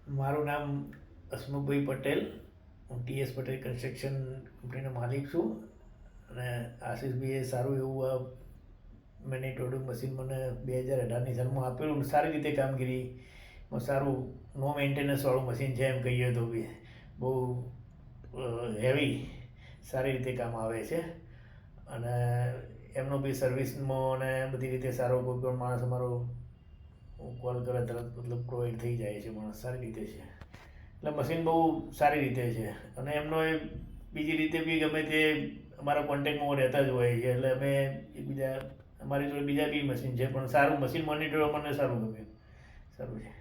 મારું નામ હસમુખભાઈ પટેલ. હું ટીએસ પટેલ કન્સ્ટ્રક્શન કંપનીનો માલિક છું. અને આશીષભાઈએ સારું એવું આ મેનિટોડું મશીન મને 2018ની સાલમાં આપેલું. સારી રીતે કામગીરી સારું નો મેન્ટેનન્સવાળું મશીન છે એમ કહીએ તો બી. બહુ હેવી સારી રીતે કામ આવે છે. અને એમનો બી સર્વિસમાં અને બધી રીતે સારો કોઈ પણ માણસ અમારો કોલ કરે તરત મતલબ પ્રોવાઈડ થઈ જાય છે. માણસ સારી રીતે છે એટલે મશીન બહુ સારી રીતે છે. અને એમનો એ બીજી રીતે બી ગમે તે અમારા કોન્ટેક્ટમાં રહેતા જ હોય છે. એટલે અમે એકબીજા અમારી જોડે બીજા બી મશીન છે પણ સારું મશીન મોનિટર મને સારું ગમે સારું છે.